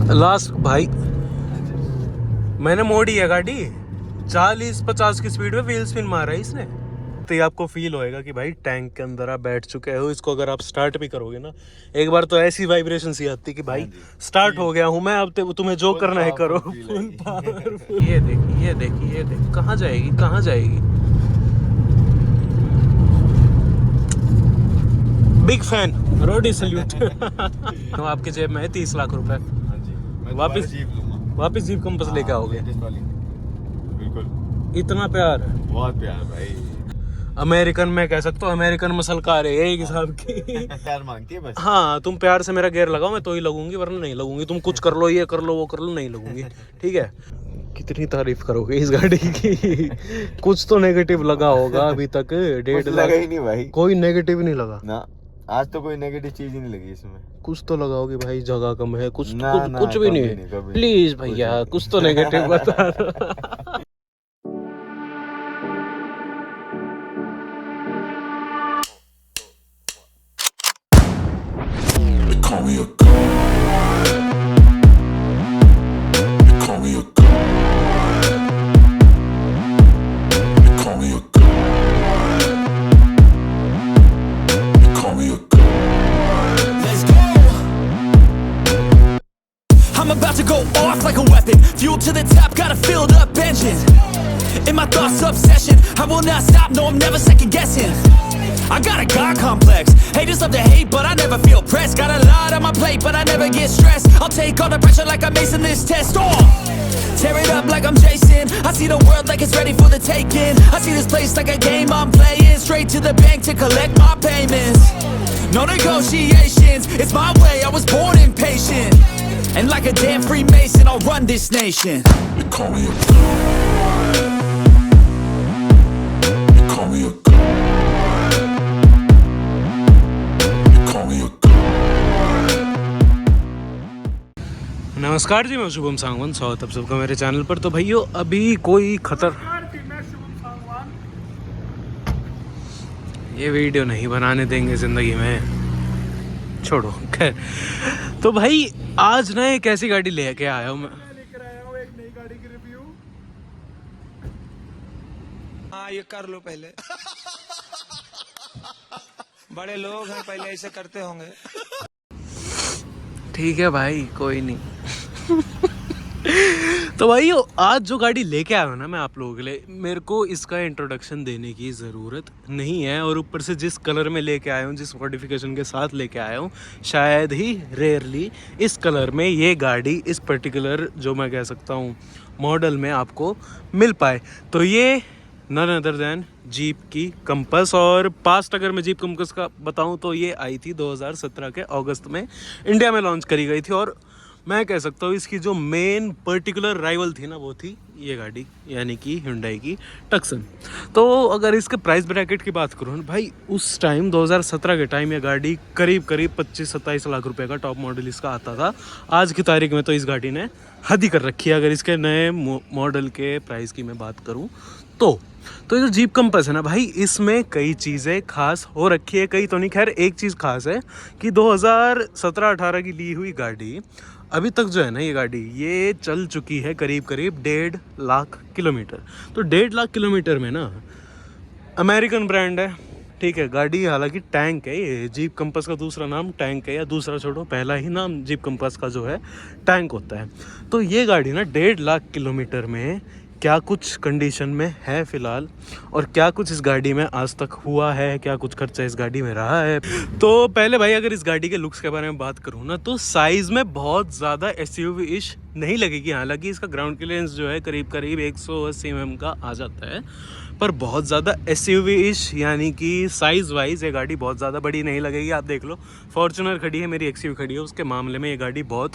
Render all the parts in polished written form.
Last भाई मैंने मोड़ी है गाड़ी 40-50 की स्पीड में व्हील स्पिन मारा है इसने। तो ये आपको फील होएगा कि भाई टैंक के अंदर आप बैठ चुके हो। इसको अगर आप स्टार्ट भी करोगे ना एक बार तो ऐसी वाइब्रेशन सी आती कि भाई स्टार्ट हो गया हूँ मैं, अब तुम्हें जो करना है करो। Full powerful. ये देख कहाँ जाएगी। Big fan, roadie salute. तो आपके जेब में है 30 लाख रुपए। वापिस जीप कंपास लेके आओगे? बिल्कुल। इतना प्यार है? बहुत प्यार भाई। अमेरिकन में कह सकता हूँ, अमेरिकन मसल कार है एक हिसाब की। प्यार मांगती है बस। हाँ, तुम प्यार से मेरा गेयर लगाओ, मैं तो ही लगूंगी, वरना नहीं लगूंगी। तुम कुछ कर लो, ये कर लो, वो कर लो, नहीं लगूंगी। ठीक है। कितनी तारीफ करोगे इस गाड़ी की? कुछ तो नेगेटिव लगा होगा अभी तक। 1.5 लाख लगा ही नहीं भाई, कोई नेगेटिव नहीं लगा ना। आज तो कोई नेगेटिव चीज ही नहीं लगी इसमें। कुछ तो लगाओगे भाई, जगह कम है, कुछ ना, कुछ, ना, कुछ भी नहीं है। प्लीज भैया कुछ तो नेगेटिव बता दो। Call me a god. Call me a god. Call me a god. Call me a god. Let's go. I'm about to go off like a weapon. Fuel to the top, got a filled up engine. In my thoughts, obsession. I will not stop, no, I'm never second guessing. I got a God complex. Haters love to hate, but I never feel pressed. Got a lot on my plate, but I never get stressed. I'll take all the pressure like I'm acing this test. Tear it up like I'm Jason. I see the world like it's ready for the taking. I see this place like a game I'm playing. Straight to the bank to collect my payments. No negotiations, it's my way, I was born impatient. And like a damn Freemason, I'll run this nation. You call me a god. You call me a god. नमस्कार जी, मैं शुभम सांगवान। स्वागत है सबका मेरे channel पर। तो भाइयों अभी कोई ये वीडियो नहीं बनाने देंगे ज़िंदगी में, छोड़ो खैर। तो भाई आज ना एक ऐसी गाड़ी लेके आया हूँ मैं। लेकर आया हूँ एक नई गाड़ी की रिव्यू। हाँ, ये कर लो पहले। बड़े लोग हैं, पहले ऐसे करते होंगे। ठीक है भाई, कोई नहीं। तो भाई आज जो गाड़ी लेके आया हूँ ना मैं आप लोगों के लिए, मेरे को इसका इंट्रोडक्शन देने की ज़रूरत नहीं है। और ऊपर से जिस कलर में लेके आया हूँ, जिस मॉडिफिकेशन के साथ लेके आया हूँ, शायद ही रेयरली इस कलर में ये गाड़ी इस पर्टिकुलर जो मैं कह सकता हूँ मॉडल में आपको मिल पाए। तो ये नन अदर दैन जीप की कंपास। और पास्ट अगर मैं जीप कंपास का बताऊं तो ये आई थी 2017 के अगस्त में, इंडिया में लॉन्च करी गई थी। और मैं कह सकता हूँ इसकी जो मेन पर्टिकुलर राइवल थी ना, वो थी ये गाड़ी, यानी कि Hyundai की टक्सन। तो अगर इसके प्राइस ब्रैकेट की बात करूँ भाई, उस टाइम 2017 के टाइम ये गाड़ी करीब 25-27 लाख रुपए का टॉप मॉडल इसका आता था। आज की तारीख में तो इस गाड़ी ने हद ही कर रखी है अगर इसके नए मॉडल के प्राइस की मैं बात करूँ तो ये जो जीप कंपास है ना भाई, इसमें कई चीज़ें खास हो रखी है। कई तो नहीं, खैर एक चीज़ खास है कि 2017-18 की ली हुई गाड़ी अभी तक जो है ना, ये गाड़ी ये चल चुकी है करीब 1.5 लाख किलोमीटर। तो 1.5 लाख किलोमीटर में ना, अमेरिकन ब्रांड है, ठीक है, गाड़ी हालांकि टैंक है। ये जीप कंपास का दूसरा नाम टैंक है, या दूसरा छोड़ो, पहला ही नाम जीप कंपास का जो है टैंक होता है। तो ये गाड़ी ना 1.5 लाख किलोमीटर में क्या कुछ कंडीशन में है फ़िलहाल, और क्या कुछ इस गाड़ी में आज तक हुआ है, क्या कुछ खर्चा इस गाड़ी में रहा है। तो पहले भाई अगर इस गाड़ी के लुक्स के बारे में बात करूँ ना, तो साइज़ में बहुत ज़्यादा SUV-ish नहीं लगेगी। हालांकि इसका ग्राउंड क्लियरेंस जो है करीब 180 mm का आ जाता है, पर बहुत ज़्यादा SUV-ish, यानी कि साइज़ वाइज ये गाड़ी बहुत ज़्यादा बड़ी नहीं लगेगी। आप देख लो, फॉर्च्यूनर खड़ी है, मेरी XUV खड़ी है, उसके मामले में ये गाड़ी बहुत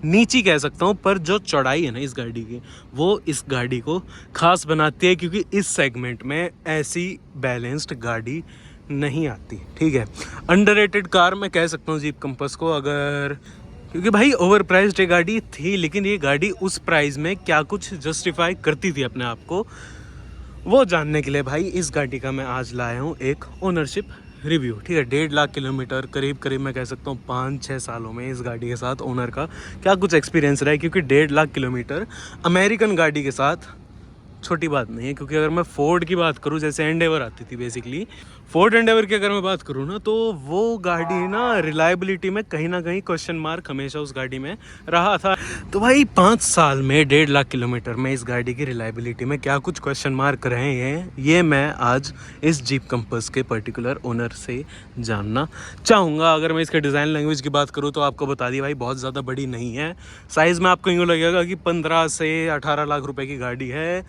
नीची कह सकता हूँ। पर जो चौड़ाई है ना इस गाड़ी की, वो इस गाड़ी को ख़ास बनाती है, क्योंकि इस सेगमेंट में ऐसी बैलेंस्ड गाड़ी नहीं आती। ठीक है, अंडररेटेड कार मैं कह सकता हूँ जीप कंपास को, अगर क्योंकि भाई ओवर प्राइस्ड ये गाड़ी थी, लेकिन ये गाड़ी उस प्राइस में क्या कुछ जस्टिफाई करती थी अपने आप को, वो जानने के लिए भाई इस गाड़ी का मैं आज लाया हूँ एक ओनरशिप रिव्यू, ठीक है। 1.5 लाख किलोमीटर, करीब करीब मैं कह सकता हूँ 5-6 सालों में इस गाड़ी के साथ ओनर का क्या कुछ एक्सपीरियंस रहा है, क्योंकि 1.5 लाख किलोमीटर अमेरिकन गाड़ी के साथ छोटी बात नहीं है। क्योंकि अगर मैं फोर्ड की बात करूँ, जैसे एंडेवर आती थी बेसिकली, फोर्ड एंडेवर की अगर मैं बात करूँ ना, तो वो गाड़ी ना रिलायबिलिटी में कहीं ना कहीं क्वेश्चन मार्क हमेशा उस गाड़ी में रहा था। तो भाई 5 साल में 1.5 लाख किलोमीटर में इस गाड़ी की रिलायबिलिटी में क्या कुछ क्वेश्चन मार्क रहे हैं, ये मैं आज इस जीप कंपास के पर्टिकुलर ओनर से जानना चाहूँगा। अगर मैं इसके डिज़ाइन लैंग्वेज की बात करूँ तो आपको बता दी भाई बहुत ज़्यादा बड़ी नहीं है। साइज़ में आपको यूँ लगेगा कि 15 से 18 लाख रुपए की गाड़ी है।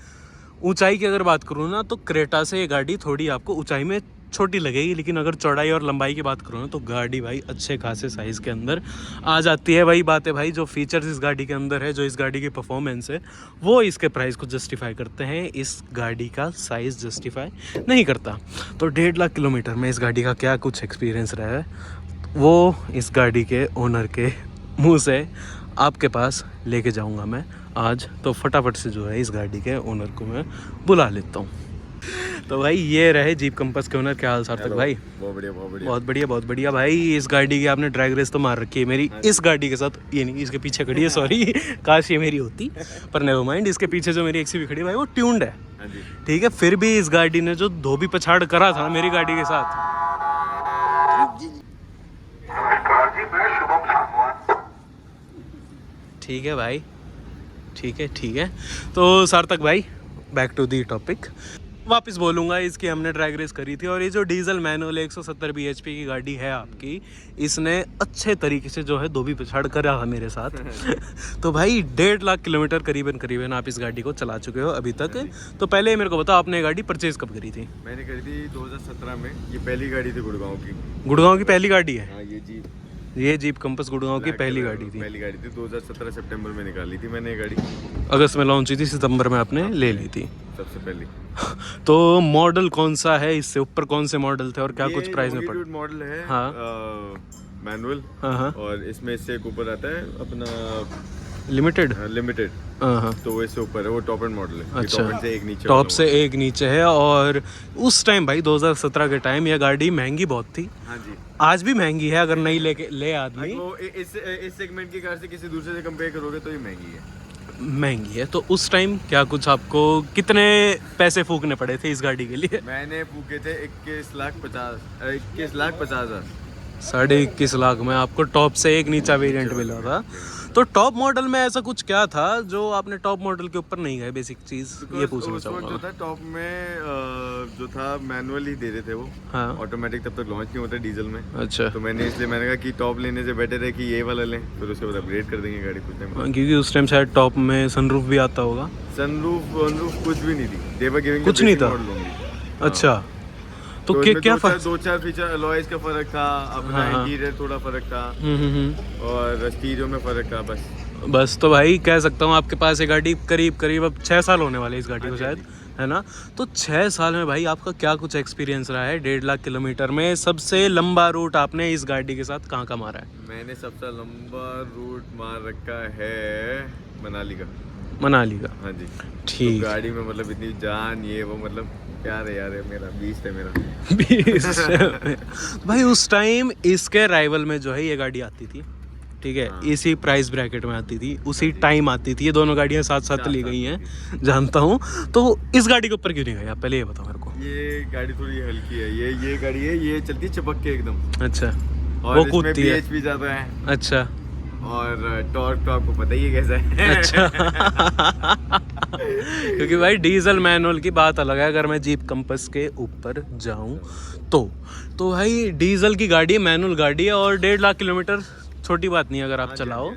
ऊंचाई की अगर बात करूँ ना, तो क्रेटा से ये गाड़ी थोड़ी आपको ऊंचाई में छोटी लगेगी, लेकिन अगर चौड़ाई और लंबाई की बात करूँ ना, तो गाड़ी भाई अच्छे खासे साइज़ के अंदर आ जाती है। वही बात है भाई, जो फीचर्स इस गाड़ी के अंदर है, जो इस गाड़ी की परफॉर्मेंस है, वो इसके प्राइस को जस्टिफाई करते हैं। इस गाड़ी का साइज़ जस्टिफाई नहीं करता। तो 1.5 लाख किलोमीटर में इस गाड़ी का क्या कुछ एक्सपीरियंस रहा है, वो इस गाड़ी के ओनर के मुँह से आपके पास लेके जाऊंगा मैं आज। तो फटाफट से जो है इस गाड़ी के ओनर को मैं बुला लेता हूँ। तो भाई ये रहे जीप कंपास के ओनर। क्या हाल सार्थक भाई? बहुत बढ़िया बहुत बढ़िया। बहुत बढ़िया बहुत बढ़िया भाई। इस गाड़ी की आपने ड्रैग रेस तो मार रखी है मेरी इस गाड़ी के साथ, ये नहीं इसके पीछे खड़ी है, सॉरी काश ये मेरी होती, पर नेवर माइंड। इसके पीछे जो मेरी एक्सयूवी खड़ी है भाई, वो ट्यून्ड है, ठीक है। फिर भी इस गाड़ी ने जो धोबी पछाड़ करा था मेरी गाड़ी के साथ, ठीक है भाई, ठीक है। तो सार्थक भाई, बैक टू दी टॉपिक। वापस बोलूँगा, इसकी हमने ड्रैग रेस करी थी, और ये जो डीजल मैनुअल 170 bhp की गाड़ी है आपकी, इसने अच्छे तरीके से जो है धोबी पछाड़ करा है मेरे साथ। तो भाई 1.5 लाख किलोमीटर करीबन आप इस गाड़ी को चला चुके हो अभी तक। तो पहले मेरे को बताओ, आपने गाड़ी परचेज कब करी थी? मैंने करी थी 2017 में। ये पहली गाड़ी थी गुड़गांव की। गुड़गांव की पहली गाड़ी है? हाँ, ये जीप कंपास गुड़गांव की पहली गाड़ी थी। पहली गाड़ी थी 2017 सितंबर में निकाली थी मैंने ये गाड़ी। अगस्त में लॉन्च हुई थी, सितंबर में आपने ले ली थी सबसे पहली। तो मॉडल कौन सा है, इससे ऊपर कौन से मॉडल थे और क्या कुछ प्राइस में पड़े? मॉडल है, हाँ मैनुअल, हाँ, और इसमें इससे एक ऊपर आता है अपना लिमिटेड। हाँ, तो वो इससे ऊपर है, वो टॉप एंड मॉडल है। अच्छा, टॉप से एक नीचे, टॉप से एक नीचे है। और उस टाइम भाई 2017 के टाइम यह गाड़ी महंगी बहुत थी। हाँ जी, आज भी महंगी है, अगर नहीं ले आदमी। वो इस सेगमेंट की कार से किसी दूसरे से कंपेयर करोगे तो ये महंगी है। तो उस टाइम क्या कुछ आपको कितने पैसे फूकने पड़े थे इस गाड़ी के लिए? मैंने फूके थे 21 लाख 50 हज़ार। 21.5 लाख में आपको टॉप से एक नीचा वेरिएंट मिला था। तो टॉप मॉडल में ऐसा कुछ क्या था जो आपने टॉप मॉडल के ऊपर नहीं गए? बेसिक चीज ये पूछना चाहूँगा। जो था टॉप में जो था मैनुअल ही दे रहे थे वो। हाँ, ऑटोमेटिक तब तक लॉन्च नहीं होता डीजल में। अच्छा, तो मैंने कहा कि टॉप लेने से बेटर है कि ये वाला लें, फिर उसके बाद अपग्रेड कर देंगे गाड़ी कुछ टाइम। क्योंकि उस टाइम शायद टॉप में सनरूफ भी आता होगा। सनरूफ कुछ भी नहीं थी, देवर गिविंग कुछ नहीं था। अच्छा, तो क्या फर्क? 2-4 फीचर, अलॉयज का फर्क था, अपना इंटीरियर थोड़ा फर्क था, और स्टीरियो में फर्क था, बस। तो भाई कह सकता हूँ आपके पास ये गाड़ी करीब अब 6 साल होने वाले इस गाड़ी को शायद, है ना? तो 6 साल में भाई आपका क्या कुछ एक्सपीरियंस रहा है 1.5 लाख किलोमीटर में? सबसे लंबा रूट आपने इस गाड़ी के साथ कहाँ मारा है? मैंने सबसे लंबा रूट मार रखा है मनाली का। हाँ जी, ठीक। तो गाड़ी में मतलब इतनी जान, ये वो, मतलब प्यार है यार, मेरा 20 है मेरा 20 भाई उस टाइम इसके राइवल में जो है ये गाड़ी आती थी, ठीक है। हाँ। इसी प्राइस ब्रैकेट में आती थी, उसी टाइम आती थी। ये दोनों गाड़ियाँ साथ ली गई हैं, जानता हूँ। तो इस गाड़ी के ऊपर क्यों नहीं गई आप, पहले ये बताओ मेरे को। ये गाड़ी थोड़ी हल्की है, ये गाड़ी है, ये चलती है चिपक के एकदम। अच्छा, और वो कूदती है। भी ज़्यादा है। अच्छा, और टॉर्क आपको पता ही है कैसा है। अच्छा क्योंकि भाई डीजल मैनुअल की बात अलग है। अगर मैं जीप कंपास के ऊपर जाऊं तो भाई डीजल की गाड़ी है, मैनुअल गाड़ी है, और 1.5 लाख किलोमीटर छोटी बात नहीं अगर आप चलाओ।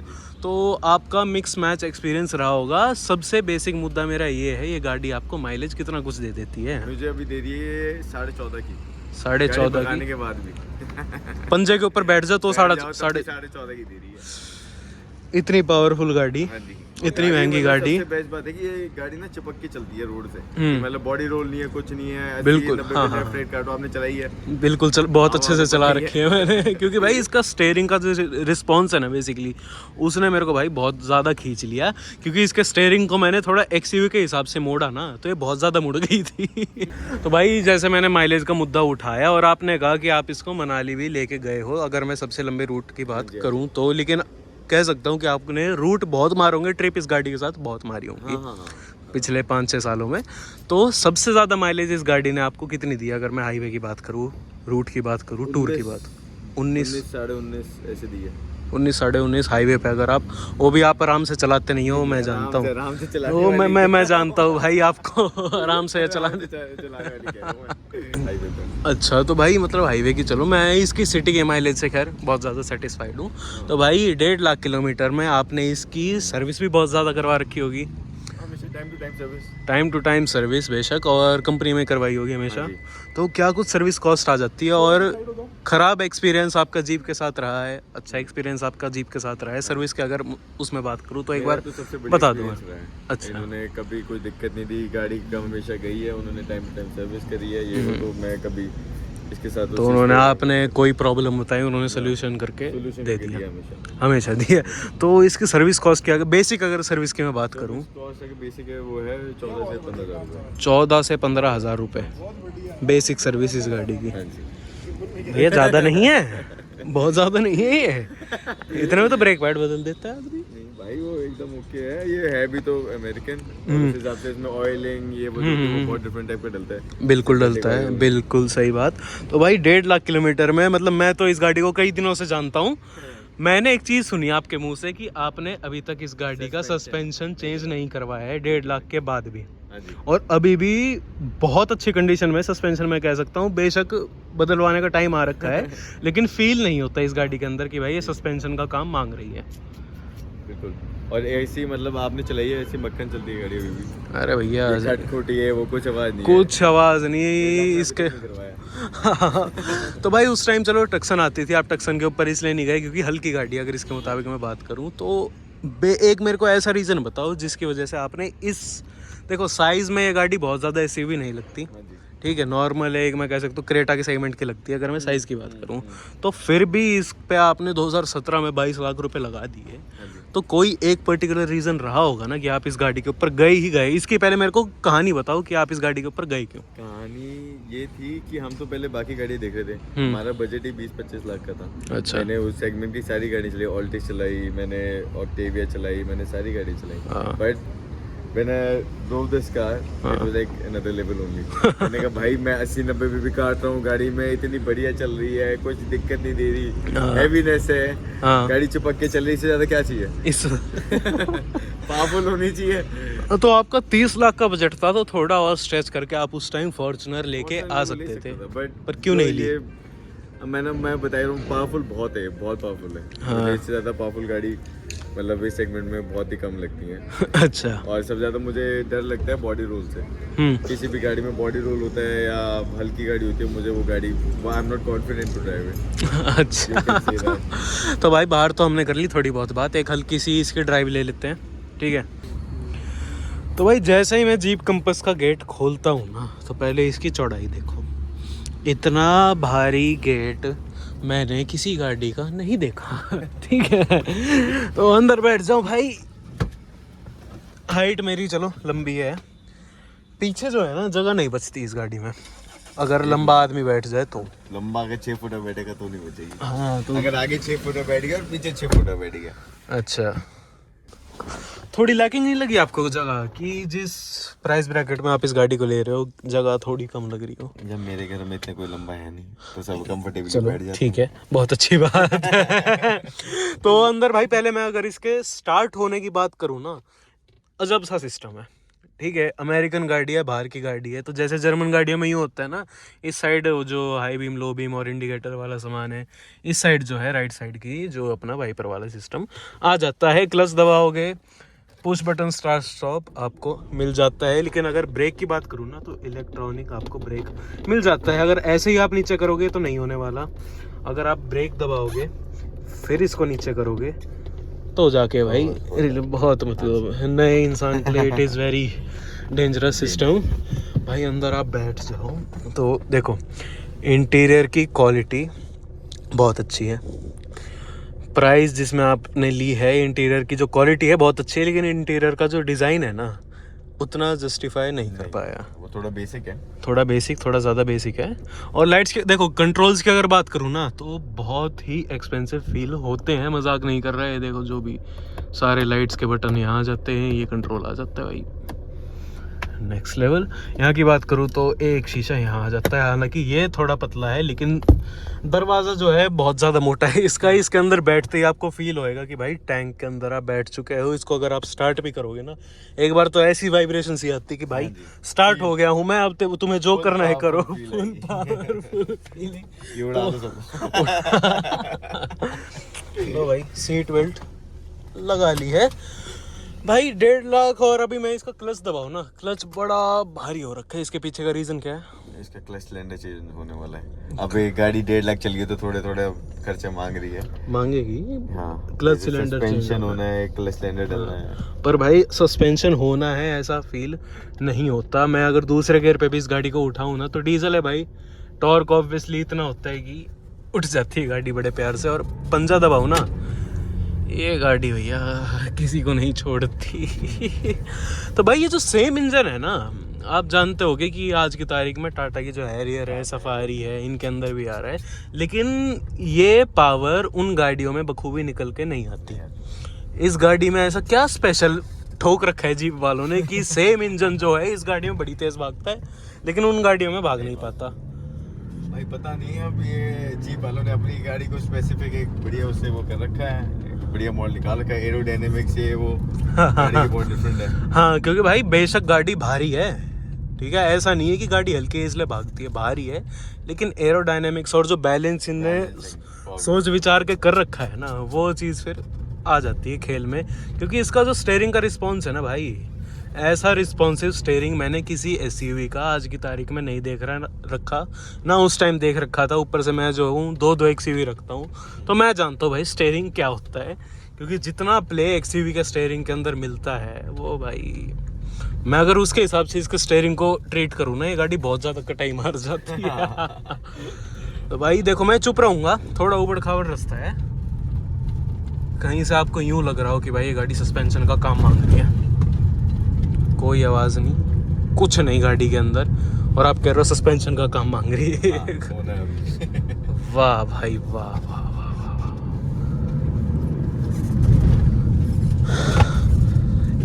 तो आपका मिक्स मैच एक्सपीरियंस रहा होगा। सबसे बेसिक मुद्दा मेरा ये है, ये गाड़ी आपको माइलेज कितना कुछ दे देती है? मुझे अभी दे रही है 14.5 की। 14.5 की के बाद भी पंजे के ऊपर बैठ जाओ तो 14.5 की दे रही है। इतनी पावरफुल गाड़ी, हाँ जी, इतनी महंगी गाड़ी। सबसे बेस्ट बात है कि ये गाड़ी ना चिपक के चलती है रोड से, मतलब बॉडी रोल नहीं है, कुछ नहीं है। बिल्कुल, 80-90 हाँ, पे हाँ। लेफ्ट राइट काटो, आपने चलाई है। बिल्कुल बहुत अच्छे से चला रखी है मैंने क्योंकि भाई इसका स्टेयरिंग का जो रिस्पॉन्स है ना बेसिकली उसने मेरे को भाई बहुत ज़्यादा खींच लिया, क्योंकि इसके स्टेयरिंग को मैंने थोड़ा XUV के हिसाब से मोड़ा ना तो ये बहुत ज़्यादा मुड़ गई थी। तो भाई जैसे मैंने माइलेज का मुद्दा उठाया और आपने कहा कि आप इसको मनाली भी लेके गए हो, अगर मैं सबसे लंबे रूट की बात करूँ तो, लेकिन कह सकता हूँ कि आपने रूट बहुत मारे होंगे, ट्रिप इस गाड़ी के साथ बहुत मारी होंगी पिछले 5-6 सालों में। तो सबसे ज़्यादा माइलेज इस गाड़ी ने आपको कितनी दी, अगर मैं हाईवे की बात करूँ, रूट की बात करूँ, टूर की बात? 19 साढ़े 19 ऐसे दी है। 19 साढ़े 19 हाईवे पे। अगर आप वो भी आप आराम से चलाते नहीं हो, मैं जानता हूँ, आराम से चला, वो मैं जानता हूँ भाई आपको आराम से चलाने। अच्छा तो भाई मतलब हाईवे की, चलो मैं इसकी सिटी के माइलेज से खैर बहुत ज़्यादा सेटिस्फाइड हूँ। तो भाई 1.5 लाख किलोमीटर में आपने इसकी सर्विस भी बहुत ज़्यादा करवा रखी होगी। टाइम टू टाइम सर्विस बेशक, और कंपनी में करवाई होगी हमेशा। तो क्या कुछ सर्विस कॉस्ट आ जाती है? और ख़राब एक्सपीरियंस आपका जीप के साथ रहा है, अच्छा एक्सपीरियंस आपका जीप के साथ रहा है सर्विस के, अगर उसमें बात करूँ तो एक बार बता दूँ। अच्छा, इन्होंने कभी कोई दिक्कत नहीं दी, गाड़ी का हमेशा गई है, उन्होंने टाइम टू टाइम सर्विस करी है। ये तो मैं कभी इसके साथ तो उन्होंने आपने कोई प्रॉब्लम बताई, उन्होंने सोल्यूशन करके दे दिया, हमेशा दिया। तो इसकी सर्विस कॉस्ट क्या है बेसिक, अगर सर्विस की मैं बात करूँ? बेसिक है वो है 14 से 15 हज़ार रुपये। 14 से 15 हज़ार रुपये बेसिक सर्विस इस गाड़ी की। ये ज़्यादा नहीं है, बहुत ज़्यादा नहीं है ये, इतने में तो ब्रेक पैड बदल देता है आदमी। नहीं भाई वो एकदम ओके है, ये है भी तो अमेरिकन, उस हिसाब से इसमें ऑयलिंग ये वो बहुत डिफरेंट टाइप का डलता है। बिल्कुल डलता है, बिल्कुल सही बात। तो भाई 1.5 लाख किलोमीटर में, मतलब मैं तो इस गाड़ी को कई दिनों से जानता हूँ। मैंने एक चीज़ सुनी आपके मुंह से कि आपने अभी तक इस गाड़ी का सस्पेंशन चेंज नहीं करवाया है 1.5 लाख के बाद भी, और अभी भी बहुत अच्छी कंडीशन में सस्पेंशन में कह सकता हूँ। बेशक बदलवाने का टाइम आ रखा है लेकिन फील नहीं होता इस गाड़ी के अंदर कि भाई ये सस्पेंशन का काम मांग रही है। बिल्कुल, और ऐसी मतलब आपने चलाई है ऐसी मक्खन चलती है गाड़ी अभी भी। अरे भैया खटखोटी है वो, कुछ आवाज़ नहीं, कुछ आवाज़ नहीं इसके। तो भाई उस टाइम चलो टक्सन आती थी, आप टक्सन के ऊपर इसलिए नहीं गए क्योंकि हल्की गाड़ी, अगर इसके मुताबिक मैं बात करूँ तो एक मेरे को ऐसा रीज़न बताओ जिसकी वजह से आपने इस, देखो साइज़ में ये गाड़ी बहुत ज़्यादा एसयूवी नहीं लगती, ठीक है, नॉर्मल है, एक मैं कह सकता हूँ क्रेटा के सेगमेंट की लगती है अगर मैं साइज़ की बात करूँ, तो फिर भी इस पे आपने 2017 में 22 लाख रुपए लगा दिए। तो कोई एक पर्टिकुलर रीज़न रहा होगा ना कि आप इस गाड़ी के ऊपर गए ही गए। इसकी पहले मेरे को कहानी बताओ कि आप इस गाड़ी के ऊपर गए क्यों? कहानी ये थी कि हम तो पहले बाकी गाड़ी देख रहे थे, हमारा बजट ही 20-25 लाख का था। अच्छा। मैंने उस सेगमेंट की सारी गाड़ी चलाई, ऑल्टिस चलाई मैंने, ऑक्टेविया चलाई मैंने, सारी गाड़ी चलाई, but when I drove this car, it was like another level only. मैंने कहा भाई मैं 80-90 पे भी काट रहा हूँ गाड़ी में, इतनी बढ़िया चल रही है, कुछ दिक्कत नहीं दे रही, हैवीनेस है, गाड़ी चिपक के चल रही, इससे ज़्यादा क्या चाहिए? इस पावरफुल होनी चाहिए। तो आपका 30 लाख का बजट था, तो थोड़ा और स्ट्रेच करके आप उस टाइम फॉर्च्यूनर लेके आ सकते थे, पर क्यों नहीं लिए? मैं बता रहा हूँ पावरफुल बहुत है, बहुत पावरफुल है। इससे ज़्यादा पावरफुल गाड़ी मतलब इस सेगमेंट में बहुत ही कम लगती है। अच्छा। और सबसे ज़्यादा मुझे डर लगता है बॉडी रोल से। किसी भी गाड़ी में बॉडी रोल होता है या हल्की गाड़ी होती है, मुझे वो गाड़ी I am not confident to drive it. अच्छा। तो भाई बाहर तो हमने कर ली थोड़ी बहुत बात, एक हल्की सी इसकी ड्राइव ले लेते हैं, ठीक है? तो भाई जैसे ही मैं जीप कंपस का गेट खोलता हूँ ना, तो पहले इसकी चौड़ाई देखो, इतना भारी गेट मैंने किसी गाड़ी का नहीं देखा। ठीक है, तो अंदर बैठ जाओ भाई। हाइट मेरी चलो लंबी है, पीछे जो है ना जगह नहीं बचती इस गाड़ी में, अगर लंबा आदमी बैठ जाए तो। लंबा अगर 6 फुट बैठेगा तो नहीं बचेगी। हाँ, तो अगर आगे 6 फुट बैठ गया और पीछे 6 फुट बैठ गया। अच्छा, थोड़ी लैकिंग नहीं लगी आपको जगह कि जिस प्राइस ब्रैकेट में आप इस गाड़ी को ले रहे हो जगह थोड़ी कम लग रही हो? जब मेरे घर में इतने कोई लंबा है नहीं तो सब कंफर्टेबली बैठ जाते हैं। ठीक है, बहुत अच्छी बात है। तो अंदर भाई पहले मैं अगर इसके स्टार्ट होने की बात करूँ ना, अजब सा सिस्टम है, ठीक है? अमेरिकन गाड़ी है, बाहर की गाड़ी है, तो जैसे जर्मन गाड़ियों में यूँ होता है ना, इस साइड जो हाई बीम लो बीम और इंडिकेटर वाला सामान है, इस साइड जो है राइट साइड की जो अपना वाइपर वाला सिस्टम आ जाता है। क्लच दबाओगे, पुश बटन स्टार्ट स्टॉप आपको मिल जाता है। लेकिन अगर ब्रेक की बात करूँ ना, तो इलेक्ट्रॉनिक आपको ब्रेक मिल जाता है। अगर ऐसे ही आप नीचे करोगे तो नहीं होने वाला, अगर आप ब्रेक दबाओगे फिर इसको नीचे करोगे तो जाके भाई बहुत मतलब नए इंसान के लिए it is very dangerous system. भाई अंदर आप बैठ जाओ तो देखो इंटीरियर की क्वालिटी बहुत अच्छी है, प्राइस जिसमें आपने ली है, इंटीरियर की जो क्वालिटी है बहुत अच्छी है, लेकिन इंटीरियर का जो डिज़ाइन है ना उतना जस्टिफाई नहीं कर पाया। वो थोड़ा बेसिक है, थोड़ा ज़्यादा बेसिक है। और लाइट्स के देखो, कंट्रोल्स की अगर बात करूँ ना तो बहुत ही एक्सपेंसिव फील होते हैं, मजाक नहीं कर रहा है। देखो जो भी सारे लाइट्स के बटन यहाँ आ जाते हैं, ये कंट्रोल आ जाता है भाई नेक्स्ट लेवल। यहाँ की बात करूँ तो एक शीशा यहाँ आ जाता है, हालांकि ये थोड़ा पतला है लेकिन दरवाज़ा जो है बहुत ज़्यादा मोटा है इसका। इसके अंदर बैठते ही आपको फील होएगा कि भाई टैंक के अंदर आप बैठ चुके हो। इसको अगर आप स्टार्ट भी करोगे ना एक बार तो ऐसी वाइब्रेशन सी आती कि भाई स्टार्ट हो गया हूँ मैं, अब तुम्हें जो करना है करो। Full powerful feeling. लो भाई सीट बेल्ट लगा ली है भाई 1.5 लाख। और अभी मैं इसका क्लच दबाऊँ ना, क्लच बड़ा भारी हो रखा है। इसके पीछे का रीज़न क्या है? इसका क्लच सिलेंडर चेंज होने वाला है। अब एक गाड़ी 1.5 लाख चल गई तो थोड़े थोड़े खर्चे मांग रही है, मांगेगी। हाँ, क्लच सिलेंडर सस्पेंशन होना है, क्लच सिलेंडर डलना है। पर भाई सस्पेंशन होना है ऐसा फील नहीं होता। मैं अगर दूसरे गियर पे भी इस गाड़ी को उठाऊँ ना तो डीजल है भाई, टॉर्क ऑब्वियसली इतना होता है कि उठ जाती है गाड़ी बड़े प्यार से। और पंजा दबाऊँ ना, ये गाड़ी भैया किसी को नहीं छोड़ती। तो भाई ये जो सेम इंजन है ना, आप जानते होगे कि आज की तारीख में टाटा की जो हैरियर है, सफारी है, इनके अंदर भी आ रहा है, लेकिन ये पावर उन गाड़ियों में बखूबी निकल के नहीं आती है। इस गाड़ी में ऐसा क्या स्पेशल ठोक रखा है जीप वालों ने कि सेम इंजन जो है इस गाड़ी में बड़ी तेज भागता है लेकिन उन गाड़ियों में भाग नहीं पाता। भाई पता नहीं, अब ये जीप वालों ने अपनी गाड़ी को स्पेसिफिक एक बढ़िया उससे वो कर रखा है, बढ़िया मॉडल निकाल रखा है। एरोडायनेमिक्स से वो गाड़ी की बहुत डिफरेंट है। हाँ, क्योंकि भाई बेशक गाड़ी भारी है, ठीक है, ऐसा नहीं है कि गाड़ी हल्की है इसलिए भागती है, भारी है, लेकिन एरोडायनेमिक्स और जो बैलेंस इनने सोच विचार के कर रखा है ना, वो चीज़ फिर आ जाती है खेल में। क्योंकि इसका जो स्टीयरिंग का रिस्पॉन्स है ना भाई, ऐसा रिस्पॉन्सिव स्टीयरिंग मैंने किसी एसयूवी का आज की तारीख में नहीं देख रखा ना उस टाइम देख रखा था। ऊपर से मैं जो हूँ दो एक्सयूवी रखता हूँ तो मैं जानता हूँ भाई स्टीयरिंग क्या होता है। क्योंकि जितना प्ले एक्सयूवी के स्टीयरिंग के अंदर मिलता है वो भाई, मैं अगर उसके हिसाब से इसके स्टीयरिंग को ट्रीट करूँ ना, ये गाड़ी बहुत ज़्यादा कटाई मार जाती है। तो भाई देखो मैं चुप रहूँगा, थोड़ा उबड़ खाबड़ रास्ता है, कहीं से आपको यूँ लग रहा हो कि भाई ये गाड़ी सस्पेंशन का काम मांग रही है, कोई आवाज़ नहीं, कुछ नहीं गाड़ी के अंदर, और आप कह रहे हो सस्पेंशन का काम मांग रही है। वाह भाई वाह वाह वाह वाह।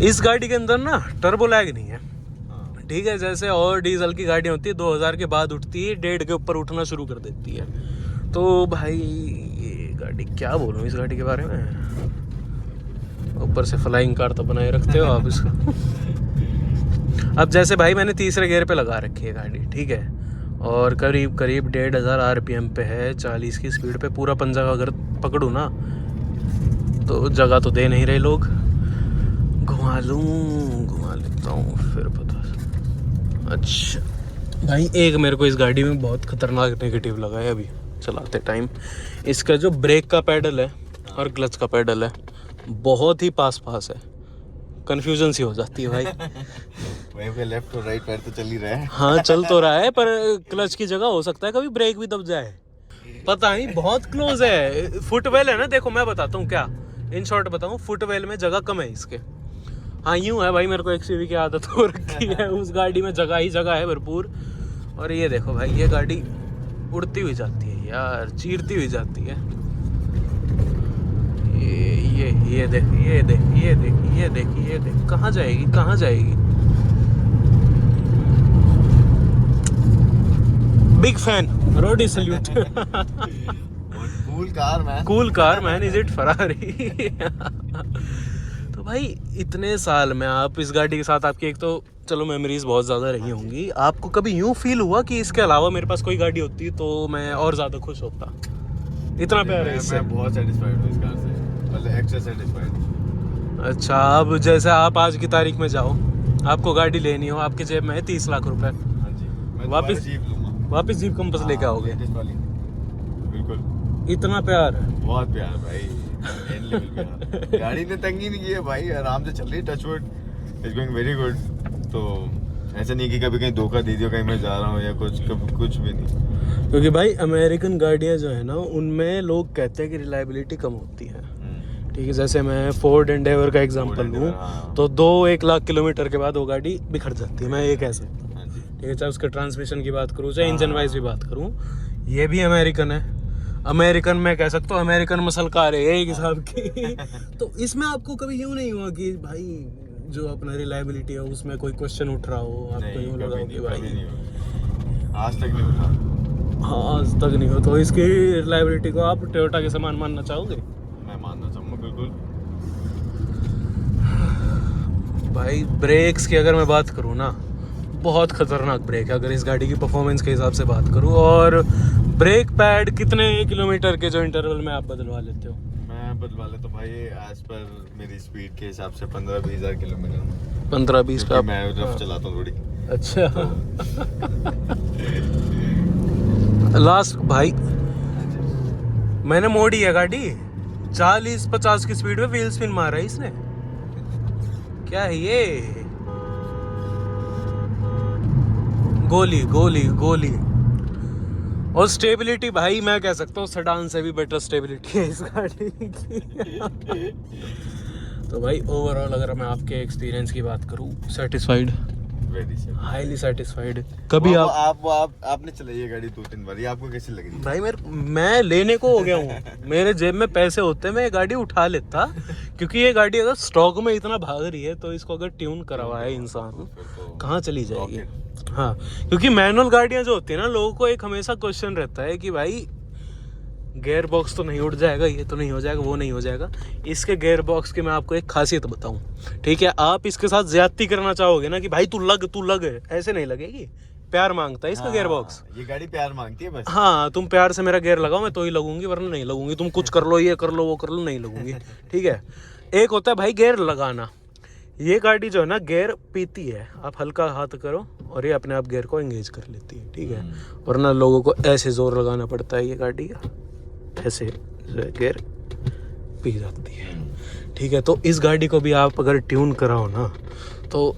इस गाड़ी के अंदर ना टर्बो लैग नहीं है, ठीक है, जैसे और डीजल की गाड़ियाँ होती है 2000 के बाद उठती है, 1.5 के ऊपर उठना शुरू कर देती है। तो भाई ये गाड़ी क्या बोलूँ इस गाड़ी के बारे में, ऊपर से फ्लाइंग कार तो बनाए रखते हो आप इसका। अब जैसे भाई मैंने तीसरे गियर पे लगा रखी है गाड़ी, ठीक है, और करीब 1,500 RPM पे है, 40 की स्पीड पे। पूरा पंजा अगर पकड़ूँ ना तो जगह तो दे नहीं रहे लोग, घुमा लेता हूँ फिर पता। अच्छा भाई एक मेरे को इस गाड़ी में बहुत खतरनाक नेगेटिव लगा है अभी चलाते टाइम, इसका जो ब्रेक का पैडल है और क्लच का पैडल है बहुत ही पास है, कंफ्यूजन सी हो जाती है भाई। वहीं पे लेफ्ट और राइट पैर तो चल ही रहा है। हाँ चल तो रहा है, पर क्लच की जगह हो सकता है कभी ब्रेक भी दब जाए, पता नहीं, बहुत क्लोज है। फुटवेल है ना, देखो मैं बताता हूँ क्या, इन शॉर्ट बताऊँ, फुटवेल में जगह कम है इसके। हाँ यूँ है भाई, मेरे को एक्सयूवी की आदत हो रखी है, उस गाड़ी में जगह ही जगह है भरपूर। और ये देखो भाई, ये गाड़ी उड़ती हुई जाती है यार, चीरती हुई जाती है। ये देख कहाँ जाएगी। Big fan, roadie salute. Cool car man, is it Ferrari. तो भाई इतने साल में आप इस गाड़ी के साथ, आपकी एक तो चलो मेमोरीज बहुत ज़्यादा रही होंगी, आपको कभी यूँ फील हुआ कि इसके अलावा मेरे पास कोई गाड़ी होती तो मैं और ज़्यादा खुश होता? इतना प्यार है इससे। मैं बहुत सेटिस्फाइड हूँ इस कार से, मतलब एक्स्ट्रा सेटिस्फाइड। अच्छा, अब जैसे आप आज की तारीख में जाओ, आपको गाड़ी लेनी हो, आपके जेब में है 30 लाख रुपए, हाँ जी, मैं वापस जीप लूँगा, वापस जीप कंपस लेके आओगे? बिल्कुल, इतना प्यार है, बहुत प्यार भाई। एंड लेवल पे हाँ। गाड़ी ने तंगी नहीं की है भाई, आराम से चल रही है, touchwood is going very good. तो ऐसा नहीं कि कभी कहीं धोखा दे दियो, कहीं मैं जा रहा हूँ या कुछ भी नहीं। क्योंकि भाई अमेरिकन गाड़ियाँ जो है ना उनमें लोग कहते हैं कि रिलायबिलिटी कम होती है। ठीक है, जैसे मैं फोर्ड एंडेवर का एग्जांपल लूँ तो 1 लाख किलोमीटर के बाद वो गाड़ी बिखर जाती है, मैं ये कह सकता हूँ। ठीक है, चाहे उसके ट्रांसमिशन की बात करूँ चाहे इंजन वाइज भी बात करूँ, ये भी अमेरिकन है। अमेरिकन में कह सकता हूँ अमेरिकन मसल कार है एक हिसाब की। तो इसमें आपको कभी यूँ नहीं हुआ कि भाई जो अपना रिलायबिलिटी है उसमें कोई क्वेश्चन उठ रहा हो, आपको यूँ लगा हो कि भाई आज तक नहीं उठा। हाँ आज तक नहीं हो, तो इसकी रिलायबिलिटी को आप टोयोटा के समान मानना चाहोगे? मैं मानना चाहूँगा बिल्कुल। भाई ब्रेक्स की अगर मैं बात करूँ ना, बहुत खतरनाक ब्रेक है अगर इस गाड़ी की परफॉर्मेंस के हिसाब से बात करूँ। और ब्रेक पैड कितने किलोमीटर के जो इंटरवल में आप बदलवा लेते हो? मैं बदलवा लेता हूँ भाई एज पर मेरी स्पीड के हिसाब से 15-20 हज़ार किलोमीटर। 15-20 का मैं रफ चलाता हूँ थोड़ी। अच्छा। लास्ट भाई मैंने मोड़ी है गाड़ी, 40-50 की स्पीड में व्हील स्पिन मारा है इसने। क्या है ये? गोली गोली गोली। और स्टेबिलिटी भाई मैं कह सकता हूँ सेडान से भी बेटर स्टेबिलिटी है इस गाड़ी की। तो भाई ओवरऑल अगर मैं आपके एक्सपीरियंस की बात करूँ, सेटिस्फाइड, हाईली सेटिस्फाइड। कभी आपने चलाई है गाड़ी 2-3 बार, ये आपको कैसी लग रही है? भाई मैं लेने को हो गया हूँ, मेरे जेब में पैसे होते मैं ये गाड़ी उठा लेता। क्योंकि ये गाड़ी अगर स्टॉक में इतना भाग रही है तो इसको अगर ट्यून करवाए इंसान कहाँ चली जाएगी। हाँ, क्योंकि मैनुअल गाड़ियाँ जो होती है ना, लोगों को एक हमेशा क्वेश्चन रहता है कि भाई गेयर बॉक्स तो नहीं उड़ जाएगा, ये तो नहीं हो जाएगा, वो नहीं हो जाएगा। इसके गेयर बॉक्स की मैं आपको एक खासियत बताऊं, ठीक है? आप इसके साथ ज्यादती करना चाहोगे ना कि भाई तू लग, ऐसे नहीं लगेगी। प्यार मांगता है इसका गेयर बॉक्स। ये गाड़ी प्यार मांगती है बस। हाँ, तुम प्यार से मेरा गेयर लगाओ मैं तो ही लगूंगी, वरना नहीं लगूंगी। तुम कुछ कर लो, ये कर लो, वो कर लो, नहीं लगूंगी। ठीक है, एक होता है भाई गेयर लगाना। ये गाड़ी जो है ना गेयर पीती है, आप हल्का हाथ करो और ये अपने आप गेयर को एंगेज कर लेती है। ठीक है, वरना लोगों को ऐसे जोर लगाना पड़ता है, ये गाड़ी का ऐसे गेयर पी जाती है। ठीक है, तो इस गाड़ी को भी आप अगर ट्यून कराओ ना, तो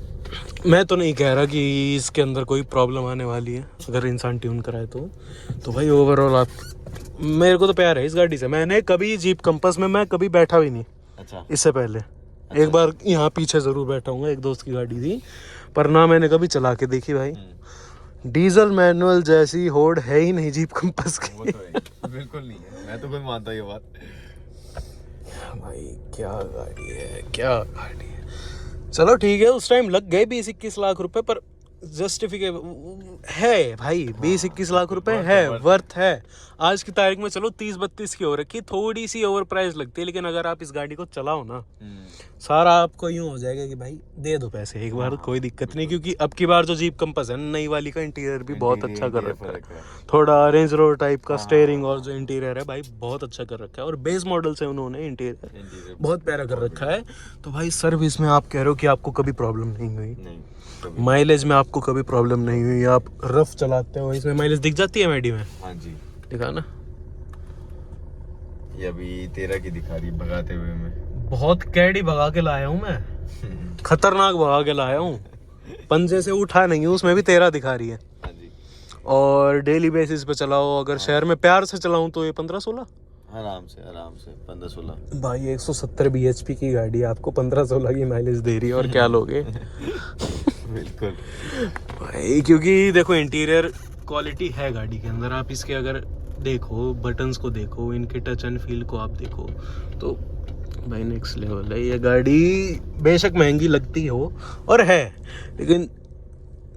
मैं तो नहीं कह रहा कि इसके अंदर कोई प्रॉब्लम आने वाली है अगर इंसान ट्यून कराए तो भाई ओवरऑल आप, मेरे को तो प्यार है इस गाड़ी से। मैंने कभी जीप कंपास में मैं कभी बैठा भी नहीं। अच्छा। इससे पहले एक बार यहाँ पीछे ज़रूर बैठा हूँ, एक दोस्त की गाड़ी थी, पर ना मैंने कभी चला के देखी। भाई डीजल मैनुअल जैसी होड़ है ही नहीं जीप कंपास की। वो तो है, बिल्कुल नहीं है, मैं तो कोई मानता ये बात। भाई क्या गाड़ी है, क्या गाड़ी है। चलो ठीक है, उस टाइम लग गए 20-21 लाख रुपए, पर जस्टिफिकेबल है भाई। 20-21 लाख रुपए है, वर्थ है। आज की तारीख में चलो 30-32 की हो रखी, थोड़ी सी ओवर प्राइस लगती है, लेकिन अगर आप इस गाड़ी को चलाओ ना, सारा आपको यूं हो जाएगा कि भाई दे दो पैसे एक बार, कोई दिक्कत नहीं। क्योंकि अब की बार जो जीप कंपास है नई वाली का इंटीरियर भी बहुत अच्छा कर रखा है, थोड़ा रेंज रोवर टाइप का स्टीयरिंग और जो इंटीरियर है भाई बहुत अच्छा कर रखा है। और बेस मॉडल से उन्होंने इंटीरियर बहुत प्यारा कर रखा है। तो भाई सर्विस में आप कह रहे हो कि आपको कभी प्रॉब्लम नहीं हुई, माइलेज में आपको कभी प्रॉब्लम नहीं हुई, आप रफ चलाते हो, इसमें माइलेज दिख जाती है मैडी में? हाँ जी, दिखा ना, ये अभी 13 की दिखा रही भगाते हुए मैं। बहुत कैडी भगा के लाया हूँ मैं, खतरनाक भगा के लाया हूँ, पंजे से उठा नहीं हूँ, उसमें भी 13 दिखा रही है। हाँ जी। और डेली बेसिस पे चलाओ, अगर शहर में प्यार से चलाऊं तो ये 15-16 आराम से 15-16। भाई 170 bhp की गाड़ी आपको 15-16 की माइलेज दे रही है, और क्या लोगे? बिल्कुल भाई क्योंकि देखो इंटीरियर क्वालिटी है गाड़ी के अंदर, आप इसके अगर देखो, बटन्स को देखो, इनके टच एंड फील को आप देखो, तो भाई नेक्स्ट लेवल है। ये गाड़ी बेशक महंगी लगती हो और है, लेकिन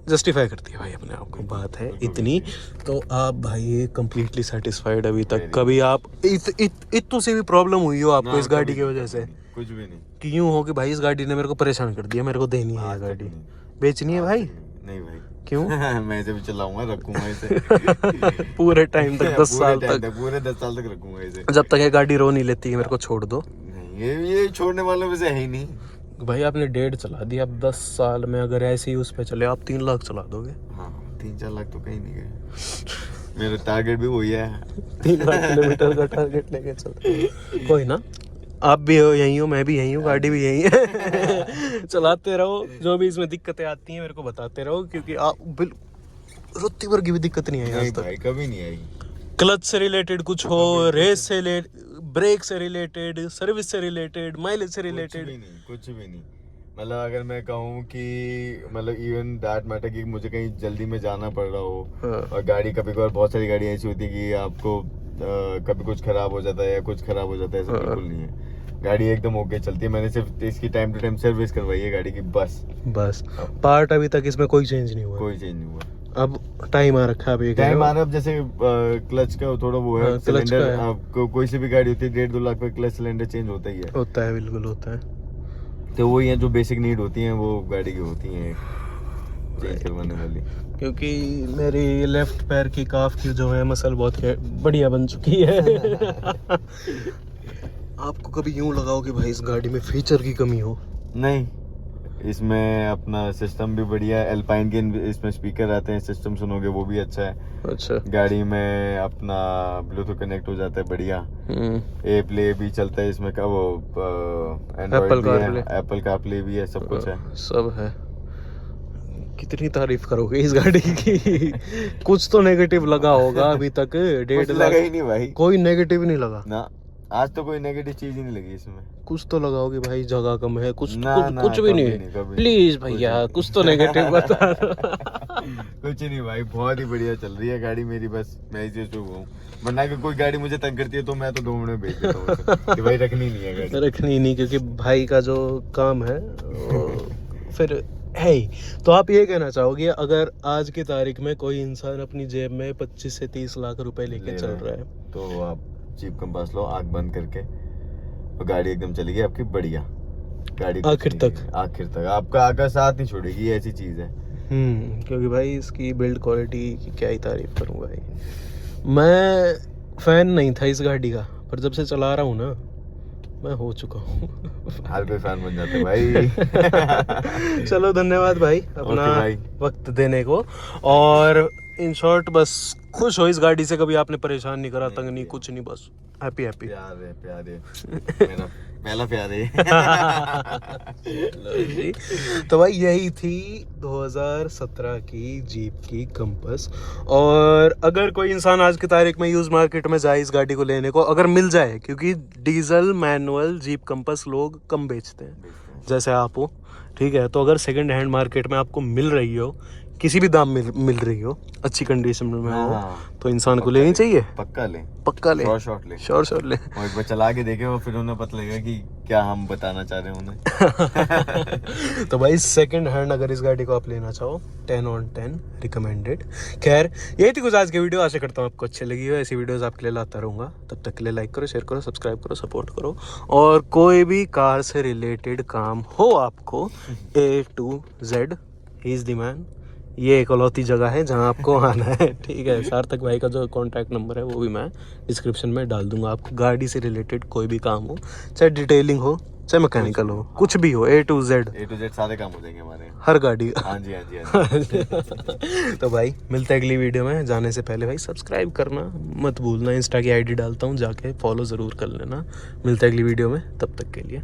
जस्टिफाई करती है भाई अपने आप को, बात है इतनी। तो आप भाई कंप्लीटली सेटिस्फाइड अभी तक? कभी आप इतनी से भी प्रॉब्लम हुई हो आपको इस गाड़ी की वजह से? कुछ भी नहीं। कि यूं हो कि भाई इस गाड़ी ने मेरे को परेशान कर दिया, मेरे को देनी है ये गाड़ी, बेचनी है भाई? नहीं भाई। क्यों? मैं इसे भी चलाऊंगा, रखूंगा इसे पूरे टाइम तक 10 साल तक, पूरे 10 साल तक रखूंगा इसे, जब तक ये गाड़ी रो नहीं लेती है मेरे को छोड़ दो। नहीं, ये छोड़ने वालों में से है ही नहीं भाई। आपने 1.5 चला दिया, अब 10 साल में अगर ऐसे ही उस पे चले आप 3 लाख चला दोगे। हाँ, 3-4 लाख तो कहीं नहीं गए। मेरा टारगेट भी वही है, 3 लाख किलोमीटर का टारगेट लेके चलते। कोई ना, आप भी हो यहीं हो, मैं भी यहीं हूँ, गाड़ी भी यहीं है। चलाते रहो, जो भी इसमें दिक्कतें आती हैं मेरे को बताते रहो, क्योंकि आप रत्ती भर की भी दिक्कत नहीं आई नहीं आज तक। भाई कभी नहीं आई। क्लच से रिलेटेड कुछ हो, रेस से ब्रेक से रिलेटेड, सर्विस से रिलेटेड, माइलेज से रिलेटेड, कुछ भी नहीं। मतलब अगर मैं कहूँ कि मतलब इवन दैट मैटर कि मुझे कहीं जल्दी में जाना पड़ रहा हो, हाँ। और गाड़ी कभी कभार बहुत सारी गाड़ी ऐसी होती है कि आपको कभी कुछ खराब हो जाता है या कुछ खराब हो जाता है, ऐसा हाँ। बिल्कुल नहीं है। गाड़ी एकदम ओके चलती है। मैंने सिर्फ इसकी टाइम टू टाइम सर्विस करवाई है गाड़ी की, बस पार्ट अभी तक इसमें कोई चेंज नहीं हुआ। कोई चेंज नहीं हुआ। अब टाइम आ रखा है, अभी टाइम आ रहा है। अब जैसे क्लच का थोड़ा वो है, हाँ, क्लच का सिलेंडर है। आपको कोई सी भी गाड़ी होती है 1.5-2 लाख पे क्लच सिलेंडर चेंज होता ही है। होता है, बिल्कुल होता है। तो वही है जो बेसिक नीड होती हैं वो गाड़ी की होती हैं चेंज करवाने वाली। क्योंकि मेरी लेफ्ट पैर की काफ की जो है मसल बहुत बढ़िया बन चुकी है। आपको कभी यूं लगाओ कि भाई इस गाड़ी में फीचर की कमी हो? नहीं, इसमें अपना सिस्टम भी बढ़िया है। एल्पाइन के इसमें स्पीकर आते हैं, सिस्टम सुनोगे वो भी अच्छा है। अच्छा। गाड़ी में अपना ब्लूटूथ कनेक्ट हो जाता है बढ़िया। ए प्ले भी चलता है इसमें, का वो एंड्रॉइड भी है, एप्पल का प्ले भी है, सब कुछ है। सब है। कितनी तारीफ करोगे इस गाड़ी की? कुछ तो नेगेटिव लगा होगा अभी तक। 1.5 लाख लगा ही नहीं भाई, कोई नेगेटिव नहीं लगा ना आज तो कोई नेगेटिव चीज ही नहीं लगी इसमें। कुछ तो लगाओ कि भाई जगह कम है, कुछ ना, कुछ, ना, कुछ भी नहीं। कभी प्लीज भैया कुछ तो नेगेटिव बता। कुछ नहीं भाई, बहुत ही बढ़िया चल रही है गाड़ी मेरी। बस मैं इसी से हूँ, वरना कि कोई गाड़ी मुझे तंग करती है तो मैं तो 2 मिनट में भेज देता हूँ उसे कि भाई रखनी नहीं है गाड़ी। रखनी नहीं, क्योंकि भाई का जो काम है वो फिर है ही। तो आप ये कहना चाहोगे अगर आज की तारीख में कोई इंसान अपनी जेब में 25 से 30 लाख रुपए लेके चल रहा है तो आप जीप कंपास लो, आंख बंद करके, और गाड़ी एकदम चलेगी आपकी बढ़िया। गाड़ी आखिर तक आपका आगे साथ नहीं छोड़ेगी, ऐसी चीज है। क्योंकि भाई इसकी बिल्ड क्वालिटी की क्या ही तारीफ करूं भाई। मैं फैन नहीं था इस गाड़ी का, पर जब से चला रहा हूँ ना मैं हो चुका हूँ। हर कोई फैन बन जाता है भाई। चलो धन्यवाद भाई अपना भाई। वक्त देने को। और इन शॉर्ट बस खुश हो इस गाड़ी से, कभी आपने परेशान नहीं करा, तंग नहीं, कुछ नहीं, बस हैप्पी हैप्पी। प्यार है मेरा पहला प्यार है। तो भाई यही थी 2017 की जीप की कंपास। और अगर कोई इंसान आज की तारीख में यूज मार्केट में जाए इस गाड़ी को लेने को, अगर मिल जाए, क्योंकि डीजल मैनुअल जीप कंपास लोग कम बेचते हैं जैसे आप हो, ठीक है, तो अगर सेकंड हैंड मार्केट में आपको मिल रही हो, किसी भी दाम में मिल रही हो, अच्छी कंडीशन में हो, तो इंसान को लेनी चाहिए। पक्का ले शॉर्ट ले और एक बार चला के देखे, वो फिर उन्हें पता लगेगा कि क्या हम बताना चाह रहे हैं उन्हें। तो भाई सेकंड हैंड अगर इस गाड़ी को आप लेना चाहो 10 on 10 रिकमेंडेड। खैर यही थी कुछ आज की वीडियो, आशा करता हूँ आपको अच्छी लगी हो। ऐसी वीडियोस आपके लिए लाता रहूँगा, तब तक के लिए लाइक करो, शेयर करो, सब्सक्राइब करो, सपोर्ट करो। और कोई भी कार से रिलेटेड काम हो आपको, A to Z he is the man. ये इकलौती जगह है जहां आपको आना है, ठीक है। सार्थक भाई का जो कॉन्टैक्ट नंबर है वो भी मैं डिस्क्रिप्शन में डाल दूंगा। आपको गाड़ी से रिलेटेड कोई भी काम हो, चाहे डिटेलिंग हो, चाहे मैकेनिकल हो, कुछ भी हो, A to Z सारे काम हो जाएंगे हमारे हर गाड़ी। हाँ जी। तो भाई मिलते हैं अगली वीडियो में। जाने से पहले भाई सब्सक्राइब करना मत भूलना, इंस्टा की ID डालता हूँ, जाके फॉलो ज़रूर कर लेना। मिलते हैं अगली वीडियो में, तब तक के लिए